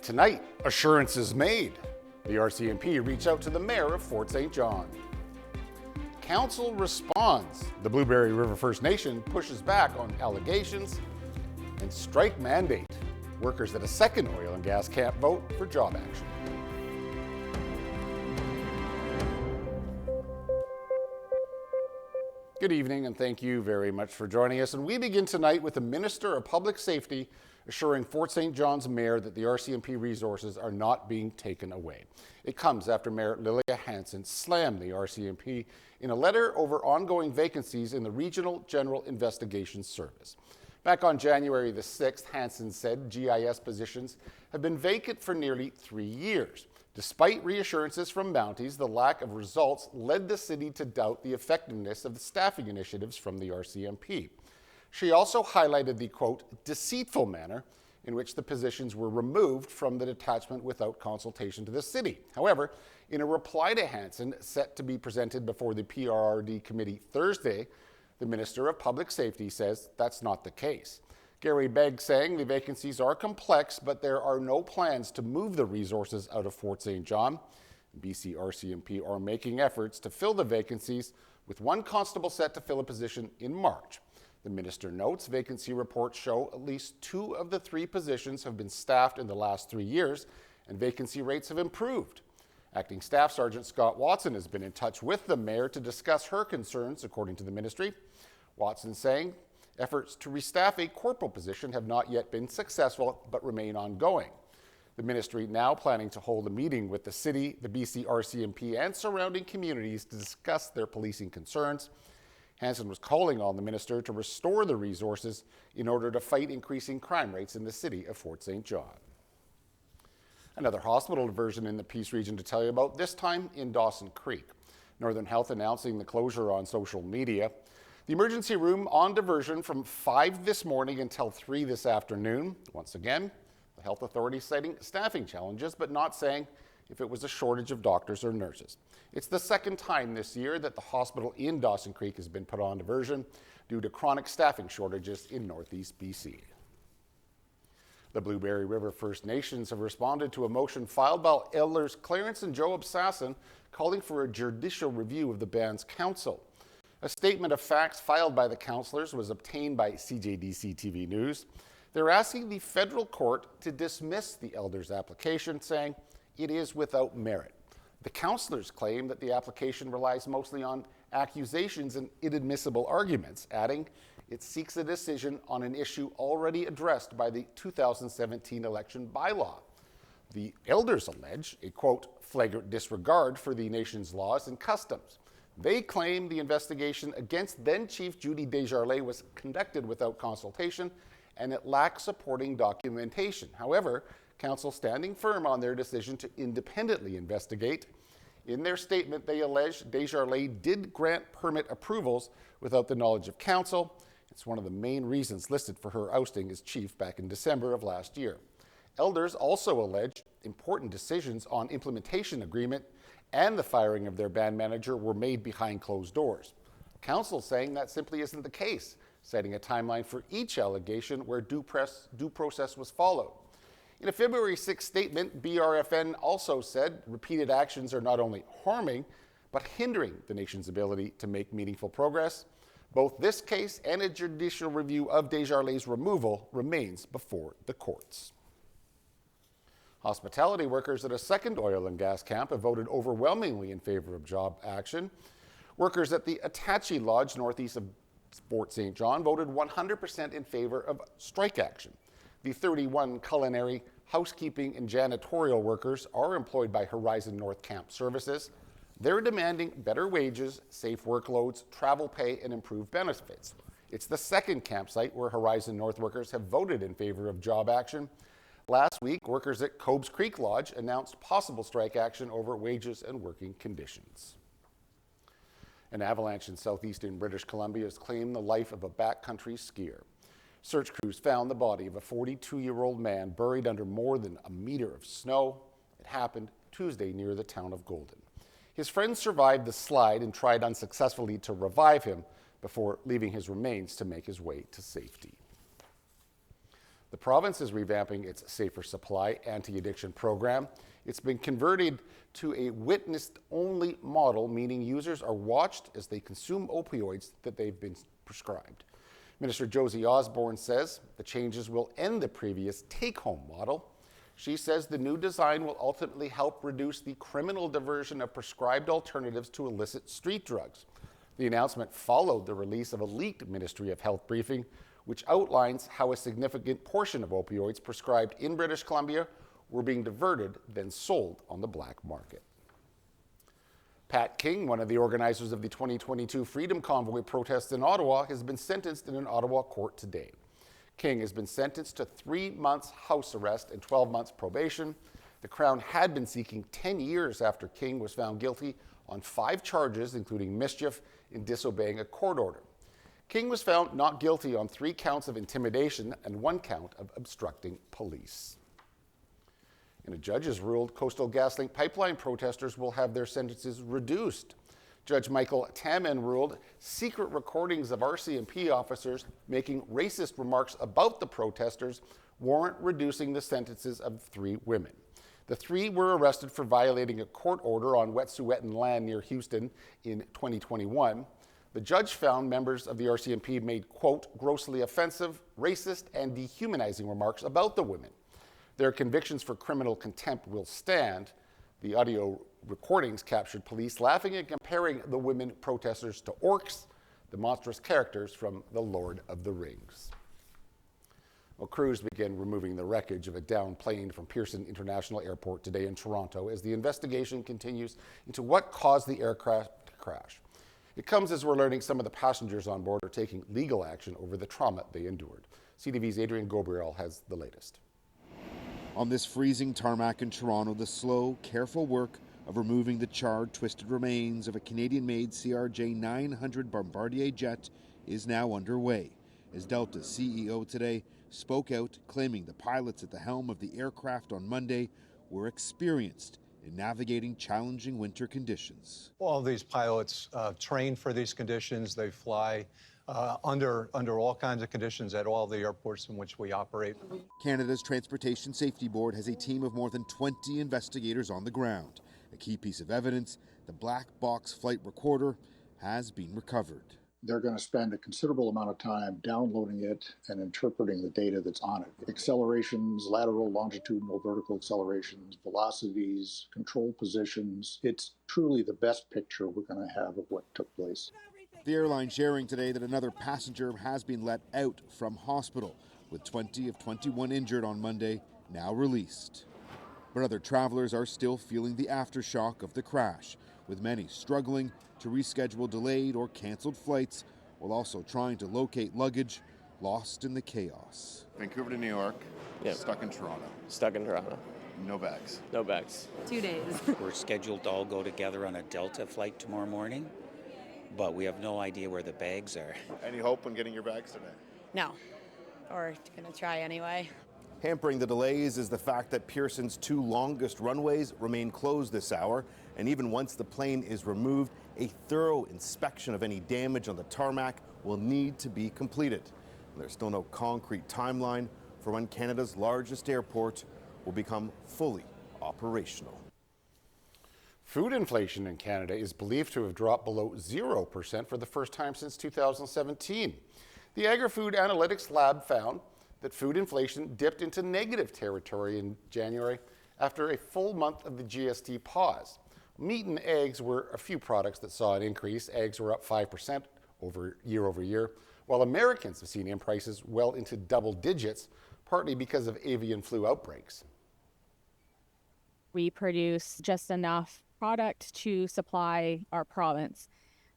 Tonight, assurances made. The RCMP reach out to the mayor of Fort St. John. Council responds. The Blueberry River First Nation pushes back on allegations. And strike mandate. Workers at a second oil and gas camp vote for job action. Good evening, and thank you very much for joining us. And we begin tonight with the Minister of Public Safety assuring Fort St. John's mayor that the RCMP resources are not being taken away. It comes after Mayor Lilia Hansen slammed the RCMP in a letter over ongoing vacancies in the Regional General Investigations Service. Back on January the 6th, Hansen said GIS positions have been vacant for nearly 3 years. Despite reassurances from Mounties, the lack of results led the city to doubt the effectiveness of the staffing initiatives from the RCMP. She also highlighted the, quote, deceitful manner in which the positions were removed from the detachment without consultation to the city. However, in a reply to Hansen, set to be presented before the PRRD committee Thursday, the Minister of Public Safety says that's not the case. Gary Begg saying the vacancies are complex, but there are no plans to move the resources out of Fort St. John. BC RCMP are making efforts to fill the vacancies, with one constable set to fill a position in March. The minister notes vacancy reports show at least 2 of the 3 positions have been staffed in the last 3 years, and vacancy rates have improved. Acting Staff Sergeant Scott Watson has been in touch with the mayor to discuss her concerns, according to the ministry. Watson saying efforts to restaff a corporal position have not yet been successful but remain ongoing. The ministry now planning to hold a meeting with the city, the BC RCMP, and surrounding communities to discuss their policing concerns. Hansen was calling on the minister to restore the resources in order to fight increasing crime rates in the city of Fort St. John. Another hospital diversion in the Peace region to tell you about, this time in Dawson Creek. Northern Health announcing the closure on social media. The emergency room on diversion from 5 this morning until 3 this afternoon. Once again, the health authority citing staffing challenges, but not saying if it was a shortage of doctors or nurses. It's the second time this year that the hospital in Dawson Creek has been put on diversion due to chronic staffing shortages in Northeast BC. The Blueberry River First Nations have responded to a motion filed by Elders Clarence and Joe Absassin calling for a judicial review of the band's council. A statement of facts filed by the councillors was obtained by CJDC-TV News. They're asking the federal court to dismiss the elders' application, saying it is without merit. The councillors claim that the application relies mostly on accusations and inadmissible arguments, adding it seeks a decision on an issue already addressed by the 2017 election bylaw. The elders allege a, quote, flagrant disregard for the nation's laws and customs. They claim the investigation against then-Chief Judy Desjardins was conducted without consultation and it lacks supporting documentation. However, council standing firm on their decision to independently investigate. In their statement, they allege Desjardins did grant permit approvals without the knowledge of council. It's one of the main reasons listed for her ousting as chief back in December of last year. Elders also allege important decisions on implementation agreement and the firing of their band manager were made behind closed doors. Council saying that simply isn't the case, setting a timeline for each allegation where due process was followed. In a February 6 statement, BRFN also said repeated actions are not only harming, but hindering the nation's ability to make meaningful progress. Both this case and a judicial review of Desjardins' removal remains before the courts. Hospitality workers at a second oil and gas camp have voted overwhelmingly in favor of job action. Workers at the Attache Lodge northeast of Fort St. John voted 100% in favor of strike action. The 31 culinary, housekeeping, and janitorial workers are employed by Horizon North Camp Services. They're demanding better wages, safe workloads, travel pay, and improved benefits. It's the second campsite where Horizon North workers have voted in favor of job action. Last week, workers at Cobes Creek Lodge announced possible strike action over wages and working conditions. An avalanche in southeastern British Columbia has claimed the life of a backcountry skier. Search crews found the body of a 42-year-old man buried under more than a meter of snow. It happened Tuesday near the town of Golden. His friends survived the slide and tried unsuccessfully to revive him before leaving his remains to make his way to safety. The province is revamping its Safer Supply anti-addiction program. It's been converted to a witnessed-only model, meaning users are watched as they consume opioids that they've been prescribed. Minister Josie Osborne says the changes will end the previous take-home model. She says the new design will ultimately help reduce the criminal diversion of prescribed alternatives to illicit street drugs. The announcement followed the release of a leaked Ministry of Health briefing, which outlines how a significant portion of opioids prescribed in British Columbia were being diverted, then sold on the black market. Pat King, one of the organizers of the 2022 Freedom Convoy protests in Ottawa, has been sentenced in an Ottawa court today. King has been sentenced to 3 months house arrest and 12 months probation. The Crown had been seeking 10 years after King was found guilty on 5 charges, including mischief in disobeying a court order. King was found not guilty on 3 counts of intimidation and 1 count of obstructing police. And a judge has ruled Coastal GasLink pipeline protesters will have their sentences reduced. Judge Michael Taman ruled secret recordings of RCMP officers making racist remarks about the protesters warrant reducing the sentences of 3 women. The 3 were arrested for violating a court order on Wet'suwet'en land near Houston in 2021. The judge found members of the RCMP made, quote, grossly offensive, racist, and dehumanizing remarks about the women. Their convictions for criminal contempt will stand. The audio recordings captured police laughing and comparing the women protesters to orcs, the monstrous characters from The Lord of the Rings. Well, crews began removing the wreckage of a downed plane from Pearson International Airport today in Toronto as the investigation continues into what caused the aircraft to crash. It comes as we're learning some of the passengers on board are taking legal action over the trauma they endured. CTV's Adrian Gobriel has the latest. On this freezing tarmac in Toronto, the slow, careful work of removing the charred, twisted remains of a Canadian-made CRJ-900 Bombardier jet is now underway, as Delta's CEO today spoke out, claiming the pilots at the helm of the aircraft on Monday were experienced in navigating challenging winter conditions. All these pilots train for these conditions. They fly under all kinds of conditions at all the airports in which we operate. Canada's Transportation Safety Board has a team of more than 20 investigators on the ground. A key piece of evidence, the black box flight recorder, has been recovered. They're going to spend a considerable amount of time downloading it and interpreting the data that's on it. Accelerations, lateral, longitudinal, vertical accelerations, velocities, control positions. It's truly the best picture we're going to have of what took place. The airline sharing today that another passenger has been let out from hospital, with 20 of 21 injured on Monday, now released. But other travelers are still feeling the aftershock of the crash, with many struggling to reschedule delayed or canceled flights, while also trying to locate luggage lost in the chaos. Vancouver to New York, Yep. Stuck in Toronto. Stuck in Toronto. No bags. No bags. 2 days. We're scheduled to all go together on a Delta flight tomorrow morning, but we have no idea where the bags are. Any hope on getting your bags today? No. Or gonna try anyway. Hampering the delays is the fact that Pearson's 2 longest runways remain closed this hour, and even once the plane is removed, a thorough inspection of any damage on the tarmac will need to be completed. And there's still no concrete timeline for when Canada's largest airport will become fully operational. Food inflation in Canada is believed to have dropped below 0% for the first time since 2017. The Agri-Food Analytics Lab found that food inflation dipped into negative territory in January after a full month of the GST pause. Meat and eggs were a few products that saw an increase. Eggs were up 5% over year, while Americans have seen in prices well into double digits, partly because of avian flu outbreaks. We produce just enough product to supply our province.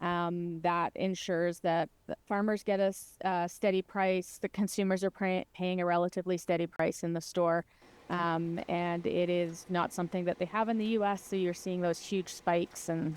That ensures that the farmers get a steady price, the consumers are paying a relatively steady price in the store, and it is not something that they have in the U.S., so you're seeing those huge spikes and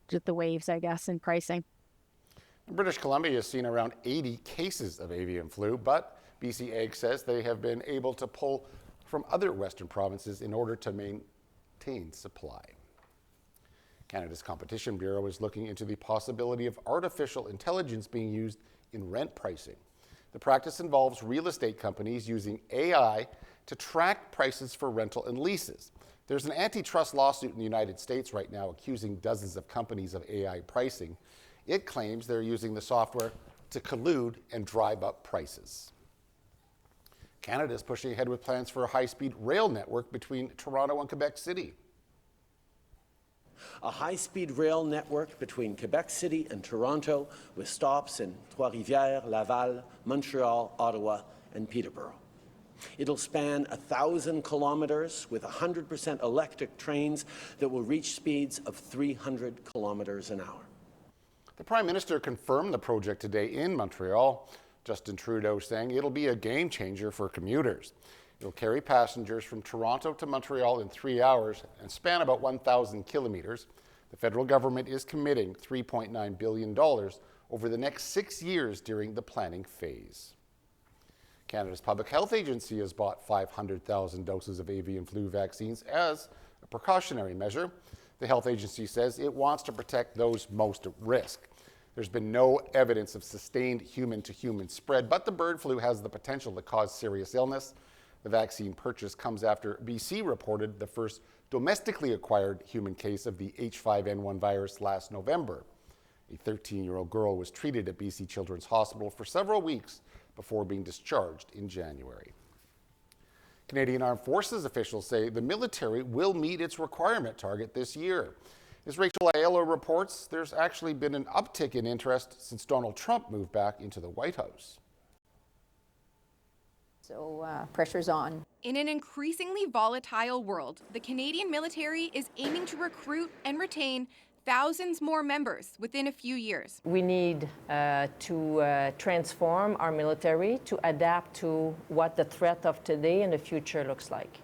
just the waves, I guess, in pricing. British Columbia has seen around 80 cases of avian flu, but BC Ag says they have been able to pull from other Western provinces in order to maintain supply. Canada's Competition Bureau is looking into the possibility of artificial intelligence being used in rent pricing. The practice involves real estate companies using AI to track prices for rental and leases. There's an antitrust lawsuit in the United States right now accusing dozens of companies of AI pricing. It claims they're using the software to collude and drive up prices. Canada is pushing ahead with plans for a high-speed rail network between Toronto and Quebec City. A high-speed rail network between Quebec City and Toronto with stops in Trois-Rivières, Laval, Montreal, Ottawa, and Peterborough. It'll span 1,000 kilometers with 100% electric trains that will reach speeds of 300 kilometers an hour. The Prime Minister confirmed the project today in Montreal. Justin Trudeau saying it'll be a game changer for commuters. It'll carry passengers from Toronto to Montreal in 3 hours and span about 1,000 kilometers. The federal government is committing $3.9 billion over the next 6 years during the planning phase. Canada's Public Health Agency has bought 500,000 doses of avian flu vaccines as a precautionary measure. The health agency says it wants to protect those most at risk. There's been no evidence of sustained human-to-human spread, but the bird flu has the potential to cause serious illness. The vaccine purchase comes after BC reported the first domestically acquired human case of the H5N1 virus last November. A 13-year-old girl was treated at BC Children's Hospital for several weeks before being discharged in January. Canadian Armed Forces officials say the military will meet its requirement target this year. As Rachel Aiello reports, there's actually been an uptick in interest since Donald Trump moved back into the White House. So pressure's on. In an increasingly volatile world, the Canadian military is aiming to recruit and retain thousands more members within a few years. We need to transform our military to adapt to what the threat of today and the future looks like.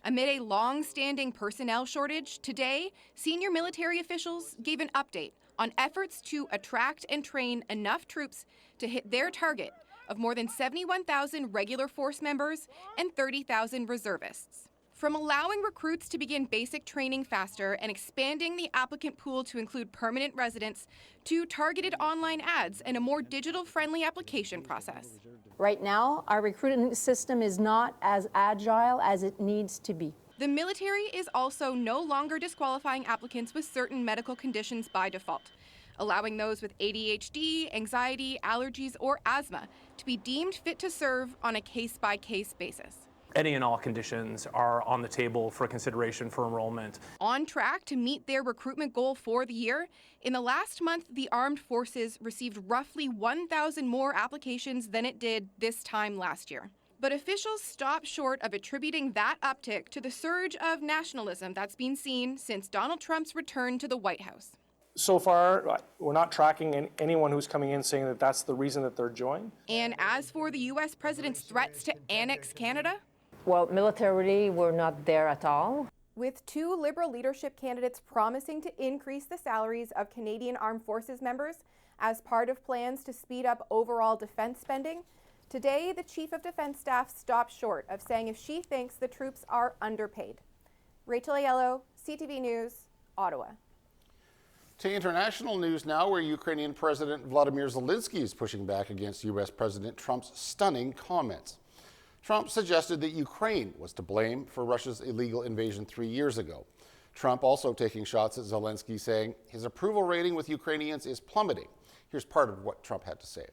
Amid a long-standing personnel shortage, today, senior military officials gave an update on efforts to attract and train enough troops to hit their target of more than 71,000 regular force members and 30,000 reservists. From allowing recruits to begin basic training faster and expanding the applicant pool to include permanent residents, to targeted online ads and a more digital-friendly application process. Right now, our recruiting system is not as agile as it needs to be. The military is also no longer disqualifying applicants with certain medical conditions by default, allowing those with ADHD, anxiety, allergies, or asthma to be deemed fit to serve on a case-by-case basis. Any and all conditions are on the table for consideration for enrollment. On track to meet their recruitment goal for the year, in the last month, the Armed Forces received roughly 1,000 more applications than it did this time last year. But officials stopped short of attributing that uptick to the surge of nationalism that's been seen since Donald Trump's return to the White House. So far, we're not tracking anyone who's coming in saying that that's the reason that they're joining. And as for the U.S. president's threats to annex Canada, well, militarily, we're not there at all. With two Liberal leadership candidates promising to increase the salaries of Canadian Armed Forces members as part of plans to speed up overall defense spending, today the Chief of Defense Staff stopped short of saying if she thinks the troops are underpaid. Rachel Aiello, CTV News, Ottawa. To international news now, where Ukrainian President Vladimir Zelensky is pushing back against U.S. President Trump's stunning comments. Trump suggested that Ukraine was to blame for Russia's illegal invasion 3 years ago. Trump also taking shots at Zelensky, saying his approval rating with Ukrainians is plummeting. Here's part of what Trump had to say.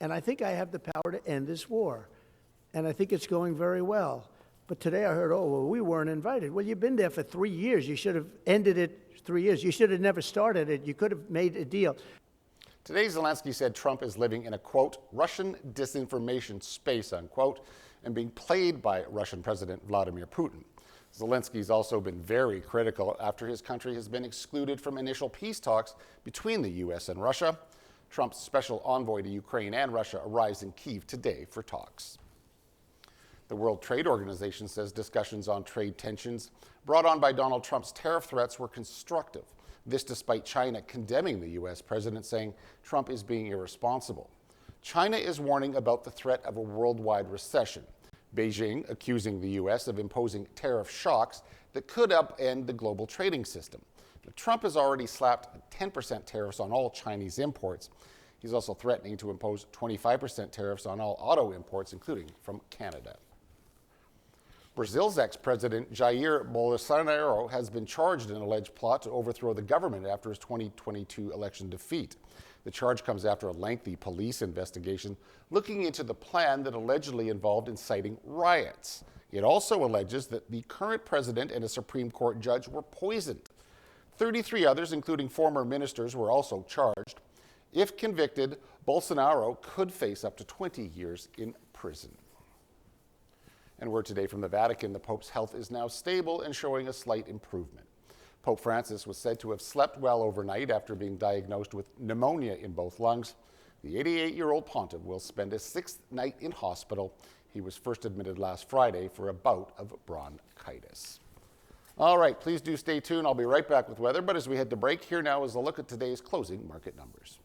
And I think I have the power to end this war. And I think it's going very well. But today I heard, oh, well, we weren't invited. Well, you've been there for 3 years. You should have ended it 3 years. You should have never started it. You could have made a deal. Today, Zelensky said Trump is living in a, quote, Russian disinformation space, unquote, and being played by Russian President Vladimir Putin. Zelensky's also been very critical after his country has been excluded from initial peace talks between the U.S. and Russia. Trump's special envoy to Ukraine and Russia arrives in Kyiv today for talks. The World Trade Organization says discussions on trade tensions brought on by Donald Trump's tariff threats were constructive. This despite China condemning the U.S. president, saying Trump is being irresponsible. China is warning about the threat of a worldwide recession. Beijing accusing the U.S. of imposing tariff shocks that could upend the global trading system. But Trump has already slapped 10% tariffs on all Chinese imports. He's also threatening to impose 25% tariffs on all auto imports, including from Canada. Brazil's ex-president Jair Bolsonaro has been charged in an alleged plot to overthrow the government after his 2022 election defeat. The charge comes after a lengthy police investigation looking into the plan that allegedly involved inciting riots. It also alleges that the current president and a Supreme Court judge were poisoned. 33 others, including former ministers, were also charged. If convicted, Bolsonaro could face up to 20 years in prison. And word today from the Vatican, the Pope's health is now stable and showing a slight improvement. Pope Francis was said to have slept well overnight after being diagnosed with pneumonia in both lungs. The 88-year-old pontiff will spend his 6th night in hospital. He was first admitted last Friday for a bout of bronchitis. All right, please do stay tuned. I'll be right back with weather, but as we head to break, here now is a look at today's closing market numbers.